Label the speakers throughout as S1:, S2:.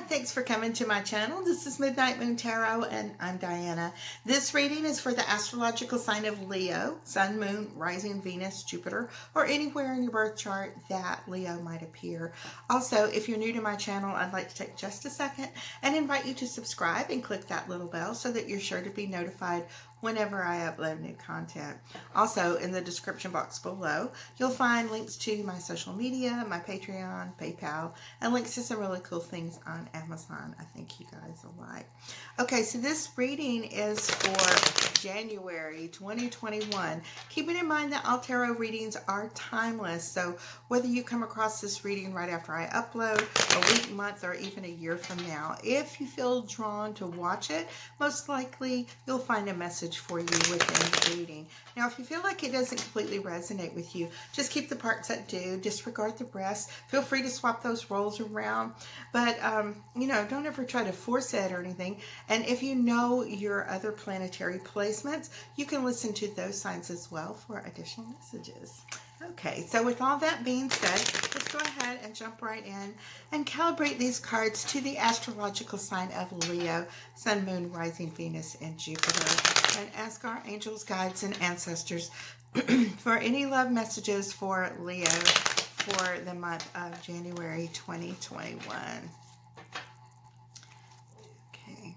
S1: thanks for coming to my channel. This is Midnight Moon Tarot and I'm Diana. This reading is for the astrological sign of Leo, Sun, Moon, Rising, Venus, Jupiter, or anywhere in your birth chart that Leo might appear. Also, if you're new to my channel, I'd like to take just a second and invite you to subscribe and click that little bell so that you're sure to be notified whenever I upload new content. Also, in the description box below, you'll find links to my social media, my Patreon, PayPal, and links to some really cool things on Amazon I think you guys will like. Okay, so this reading is for January 2021. Keeping in mind that all tarot readings are timeless, so whether you come across this reading right after I upload, a week, month, or even a year from now, if you feel drawn to watch it, most likely you'll find a message for you within the reading. Now, if you feel like it doesn't completely resonate with you, just keep the parts that do, disregard the rest. Feel free to swap those roles around, but don't ever try to force it or anything. And if you know your other planetary placements, you can listen to those signs as well for additional messages. Okay, so with all that being said, let's go ahead and jump right in and calibrate these cards to the astrological sign of Leo, Sun, Moon, Rising, Venus, and Jupiter, and ask our angels, guides, and ancestors for any love messages for Leo for the month of January 2021. Okay.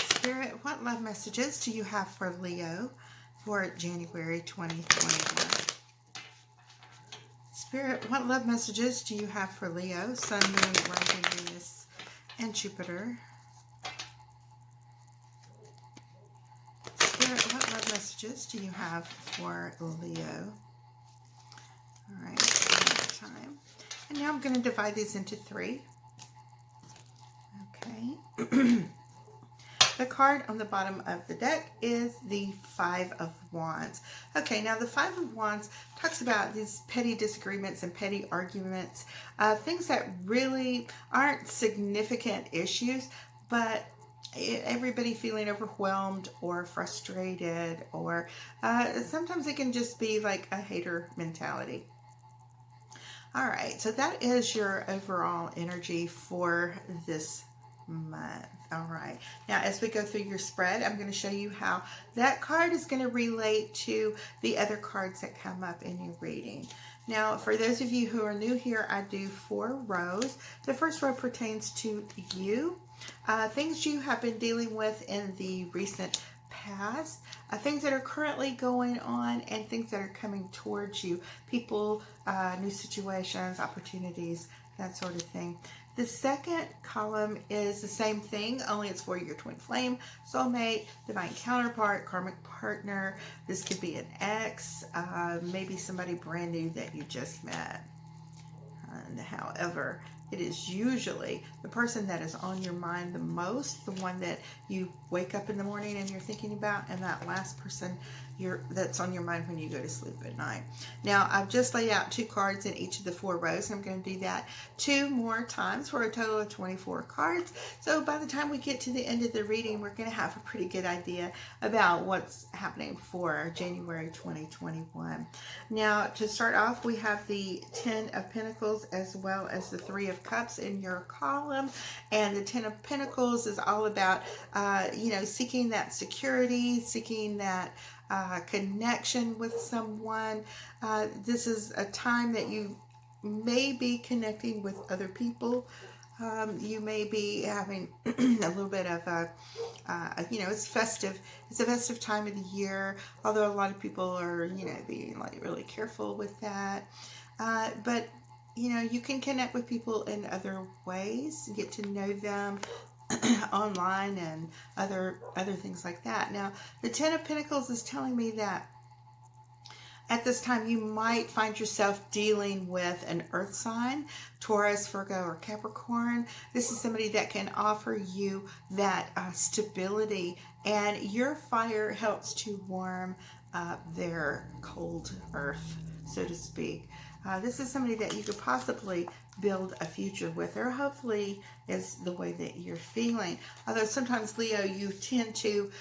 S1: Spirit, what love messages do you have for Leo for January 2021? Spirit, what love messages do you have for Leo, Sun, Moon, Rising, Venus, and Jupiter? Spirit, what love messages do you have for Leo? All right, one more time. And now I'm going to divide these into three. Okay. The card on the bottom of the deck is the Five of Wands. Okay, now the Five of Wands talks about these petty disagreements and petty arguments, things that really aren't significant issues, but everybody feeling overwhelmed or frustrated, or sometimes it can just be like a hater mentality. All right, so that is your overall energy for this month. All right, now as we go through your spread, I'm going to show you how that card is going to relate to the other cards that come up in your reading. Now, for those of you who are new here, I do 4 rows. The first row pertains to you, things you have been dealing with in the recent past, things that are currently going on, and things that are coming towards you, people, new situations, opportunities, that sort of thing. The second column is the same thing, only it's for your twin flame, soulmate, divine counterpart, karmic partner. This could be an ex, maybe somebody brand new that you just met. And however, it is usually the person that is on your mind the most, the one that you wake up in the morning and you're thinking about, and that last person that's on your mind when you go to sleep at night. Now, I've just laid out 2 cards in each of the 4 rows. I'm going to do that 2 more times for a total of 24 cards. So by the time we get to the end of the reading, we're going to have a pretty good idea about what's happening for January 2021. Now, to start off, we have the 10 of Pentacles as well as the 3 of Cups in your column. And the 10 of Pentacles is all about, seeking that security, seeking that connection with someone. This is a time that you may be connecting with other people. You may be having a little bit of it's festive. It's a festive time of the year, although a lot of people are, being like really careful with that. But you can connect with people in other ways, get to know them online and other things like that. Now, the 10 of Pentacles is telling me that at this time you might find yourself dealing with an earth sign, Taurus, Virgo, or Capricorn. This is somebody that can offer you that stability, and your fire helps to warm their cold earth, so to speak. This is somebody that you could possibly build a future with, or hopefully is the way that you're feeling. Although sometimes, Leo, you tend to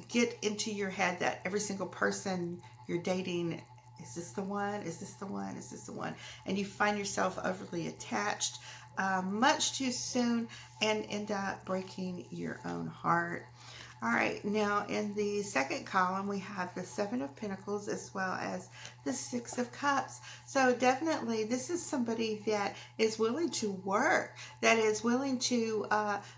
S1: get into your head that every single person you're dating, is this the one? Is this the one? Is this the one? And you find yourself overly attached. much too soon and end up breaking your own heart. All right, now in the second column, we have the Seven of Pentacles as well as the Six of Cups. So definitely, this is somebody that is willing to work, that is willing to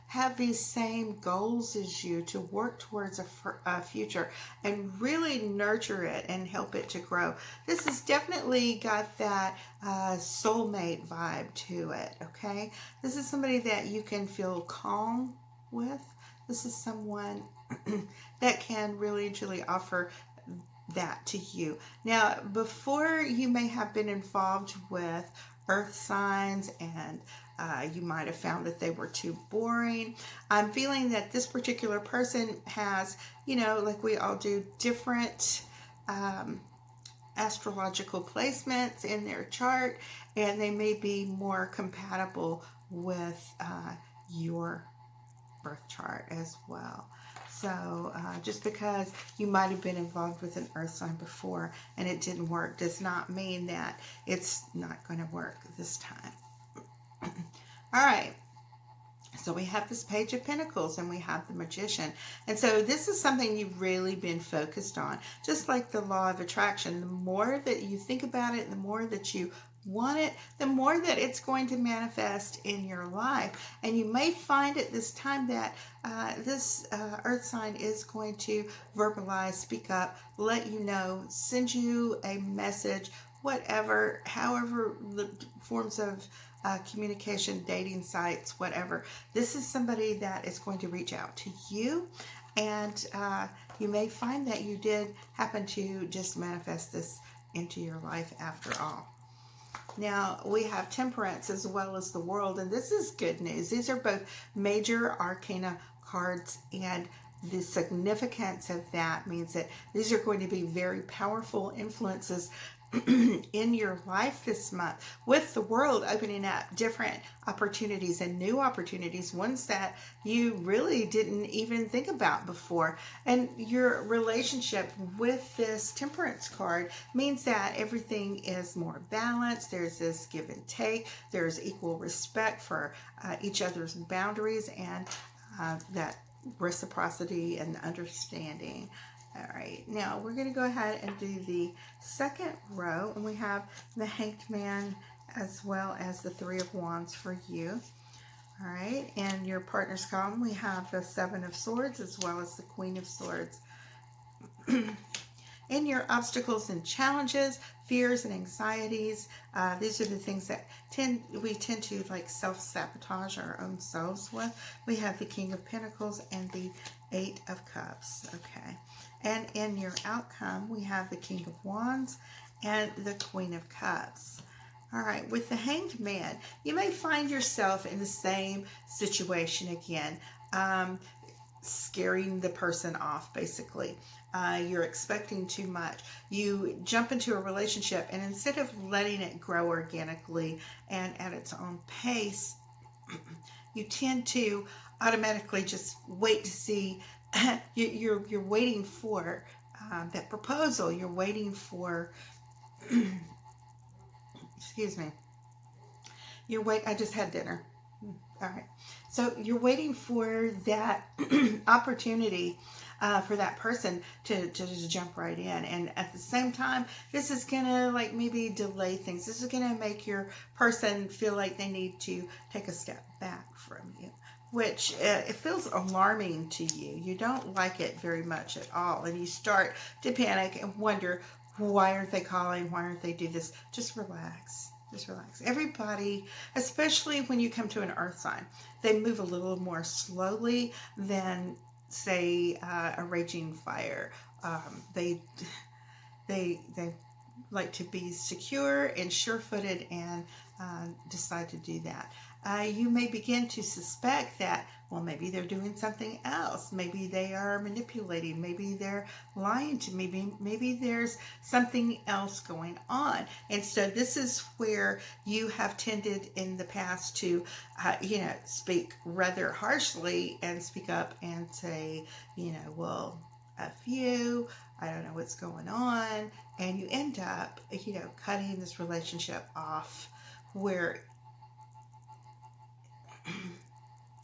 S1: have these same goals as you, to work towards a future and really nurture it and help it to grow. This has definitely got that soulmate vibe to it, okay? This is somebody that you can feel calm with. This is someone that can really truly offer that to you. Now, before, you may have been involved with earth signs and you might have found that they were too boring. I'm feeling that this particular person has, like we all do, different astrological placements in their chart, and they may be more compatible with your birth chart as well. So just because you might have been involved with an earth sign before and it didn't work does not mean that it's not going to work this time. All right. So we have this Page of Pentacles and we have the Magician. And so this is something you've really been focused on. Just like the law of attraction, the more that you think about it, the more that you want it, the more that it's going to manifest in your life. And you may find at this time that this earth sign is going to verbalize, speak up, let you know, send you a message, whatever, however the forms of communication, dating sites, whatever. This is somebody that is going to reach out to you, and you may find that you did happen to just manifest this into your life after all. Now, we have Temperance as well as the World, and this is good news. These are both major arcana cards, and the significance of that means that these are going to be very powerful influences in your life this month, with the World opening up different opportunities and new opportunities, ones that you really didn't even think about before. And your relationship with this Temperance card means that everything is more balanced. There's this give and take. There's equal respect for each other's boundaries, and that reciprocity and understanding. All right, now we're going to go ahead and do the second row, and we have the Hanged Man as well as the Three of Wands for you. All right, and your partner's column, we have the Seven of Swords as well as the Queen of Swords. In your obstacles and challenges, fears and anxieties, these are the things that we tend to like self-sabotage our own selves with. We have the King of Pentacles and the Eight of Cups. Okay. And in your outcome, we have the King of Wands and the Queen of Cups. All right, with the Hanged Man, you may find yourself in the same situation again, scaring the person off, basically. You're expecting too much. You jump into a relationship, and instead of letting it grow organically and at its own pace, you tend to automatically just wait to see. You're waiting for that proposal. You're waiting for. Excuse me. I just had dinner. All right. So you're waiting for that opportunity for that person to just jump right in. And at the same time, this is going to like maybe delay things. This is going to make your person feel like they need to take a step back from you, which it feels alarming to you. You don't like it very much at all. And you start to panic and wonder, why aren't they calling? Why aren't they do this? Just relax. Just relax. Everybody, especially when you come to an earth sign, they move a little more slowly than, say, a raging fire. They like to be secure and sure-footed and decide to do that. You may begin to suspect that, well, maybe they're doing something else. Maybe they are manipulating. Maybe they're lying to me. Maybe there's something else going on. And so this is where you have tended in the past to, speak rather harshly and speak up and say, well, F you, I don't know what's going on. And you end up, cutting this relationship off where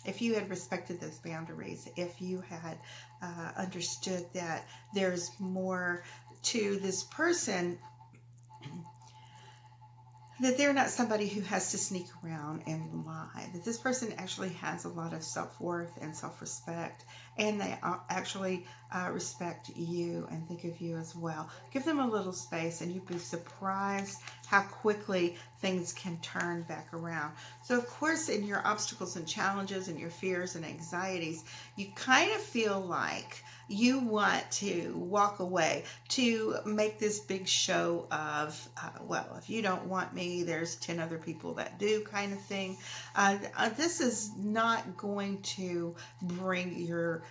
S1: if you had respected those boundaries, if you had understood that there's more to this person, that they're not somebody who has to sneak around and lie, that this person actually has a lot of self-worth and self-respect, and they actually respect you and think of you as well. Give them a little space and you'd be surprised how quickly things can turn back around. So of course, in your obstacles and challenges and your fears and anxieties, you kind of feel like you want to walk away, to make this big show of, well, if you don't want me, there's 10 other people that do, kind of thing. This is not going to bring your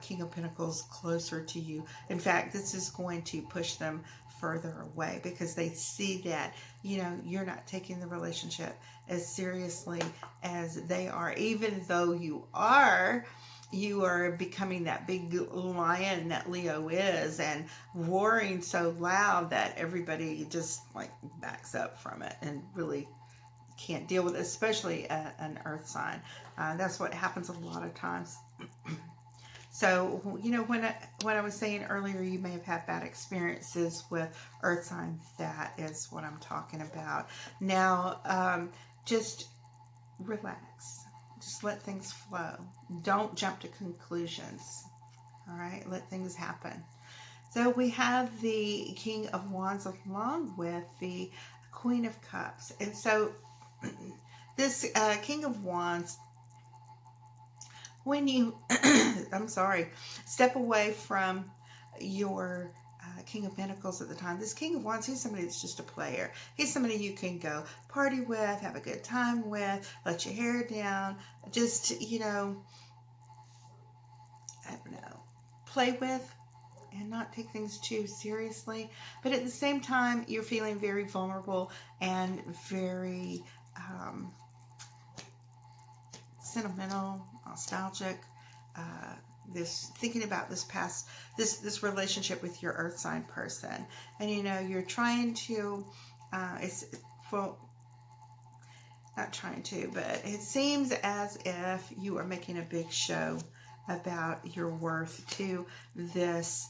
S1: King of Pentacles closer to you. In fact, this is going to push them further away, because they see that, you know, you're not taking the relationship as seriously as they are, even though you are becoming that big lion that Leo is, and roaring so loud that everybody just like backs up from it and really can't deal with it, especially an earth sign. That's what happens a lot of times. So, you know, when I was saying earlier, you may have had bad experiences with earth signs. That is what I'm talking about. Now, just relax. Just let things flow. Don't jump to conclusions. All right, let things happen. So we have the King of Wands along with the Queen of Cups. And so this King of Wands, when you, I'm sorry, step away from your King of Pentacles at the time, this King of Wands, he's somebody that's just a player. He's somebody you can go party with, have a good time with, let your hair down, just, you know, I don't know, play with and not take things too seriously. But at the same time, you're feeling very vulnerable and very sentimental, nostalgic, this thinking about this past, this relationship with your earth sign person. And you know, you're trying to well, not trying to, but it seems as if you are making a big show about your worth to this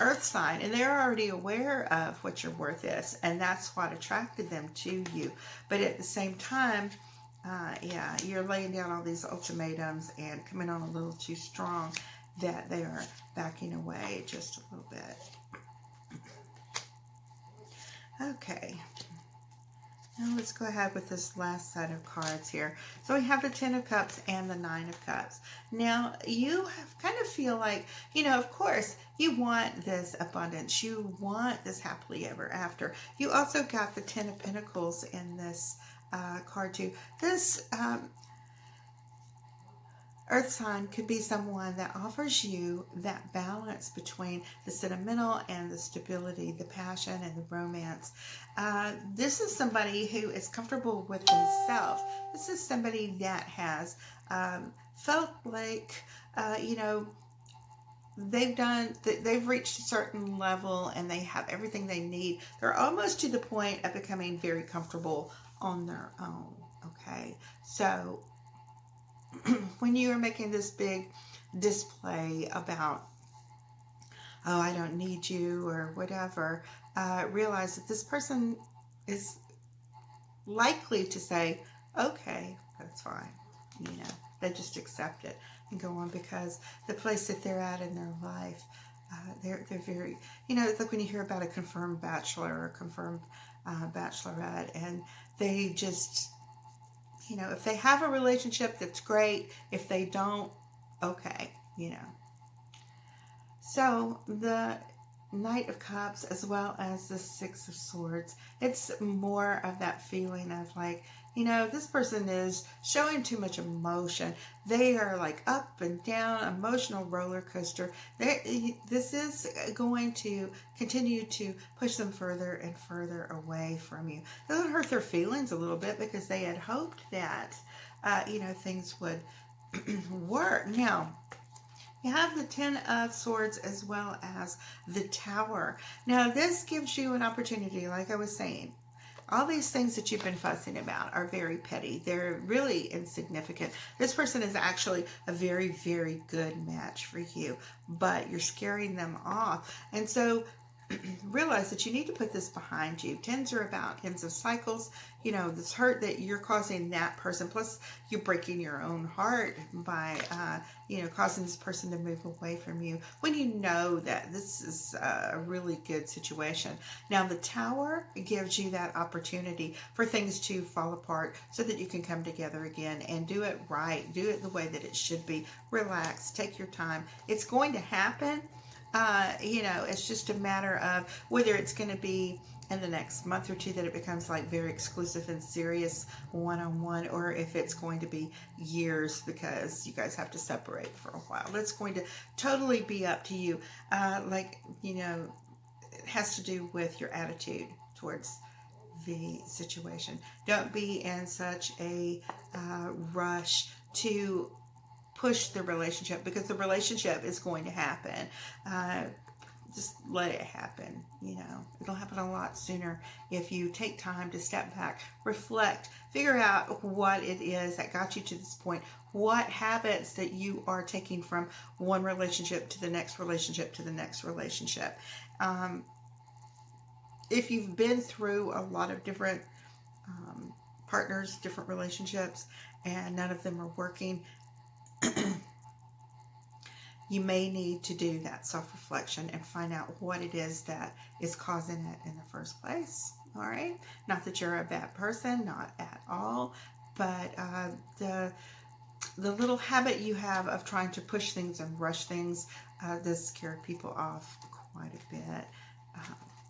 S1: earth sign, and they're already aware of what your worth is, and that's what attracted them to you. But at the same time, yeah, you're laying down all these ultimatums and coming on a little too strong, that they are backing away just a little bit. Okay. Now let's go ahead with this last set of cards here. So we have the Ten of Cups and the Nine of Cups. Now you kind of feel like, you know, of course, you want this abundance. You want this happily ever after. You also got the Ten of Pentacles in this card too. This earth sign could be someone that offers you that balance between the sentimental and the stability, the passion and the romance. This is somebody who is comfortable with themselves. This is somebody that has felt like, you know, they've reached a certain level and they have everything they need. They're almost to the point of becoming very comfortable on their own. Okay, so when you are making this big display about, oh, I don't need you or whatever, realize that this person is likely to say, okay, that's fine. You know, they just accept it and go on, because the place that they're at in their life, they're very, you know, it's like when you hear about a confirmed bachelor or confirmed bachelorette, and they just, you know, if they have a relationship, that's great. If they don't, okay, you know. So the Knight of Cups as well as the Six of Swords, it's more of that feeling of like, you know, this person is showing too much emotion. They are like up and down, emotional roller coaster. This is going to continue to push them further and further away from you. It'll hurt their feelings a little bit, because they had hoped that, you know, things would work. Now, you have the Ten of Swords as well as the Tower. Now, this gives you an opportunity, like I was saying, All these things that you've been fussing about are very petty. They're really insignificant. This person is actually a very, very good match for you, but you're scaring them off. And so realize that you need to put this behind you. Tens are about ends of cycles. You know, this hurt that you're causing that person, plus you're breaking your own heart by, causing this person to move away from you when you know that this is a really good situation. Now, the Tower gives you that opportunity for things to fall apart so that you can come together again and do it right. Do it the way that it should be. Relax. Take your time. It's going to happen. It's just a matter of whether it's going to be in the next month or two that it becomes like very exclusive and serious one-on-one, or if it's going to be years because you guys have to separate for a while. That's going to totally be up to you. It has to do with your attitude towards the situation. Don't be in such a rush to push the relationship, because the relationship is going to happen. Just let it happen. It'll happen a lot sooner if you take time to step back, reflect, figure out what it is that got you to this point, what habits that you are taking from one relationship to the next relationship to the next relationship. If you've been through a lot of different partners, different relationships, and none of them are working, you may need to do that self-reflection and find out what it is that is causing it in the first place. All right? Not that you're a bad person, not at all, but the little habit you have of trying to push things and rush things does scare people off quite a bit.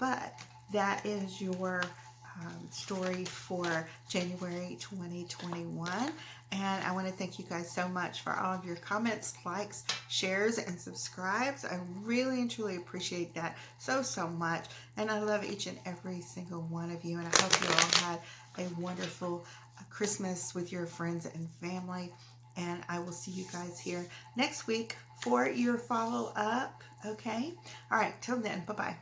S1: But that is your story for January 2021. And I want to thank you guys so much for all of your comments, likes, shares, and subscribes. I really and truly appreciate that so much. And I love each and every single one of you. And I hope you all had a wonderful Christmas with your friends and family. And I will see you guys here next week for your follow-up. Okay? All right. Till then. Bye-bye.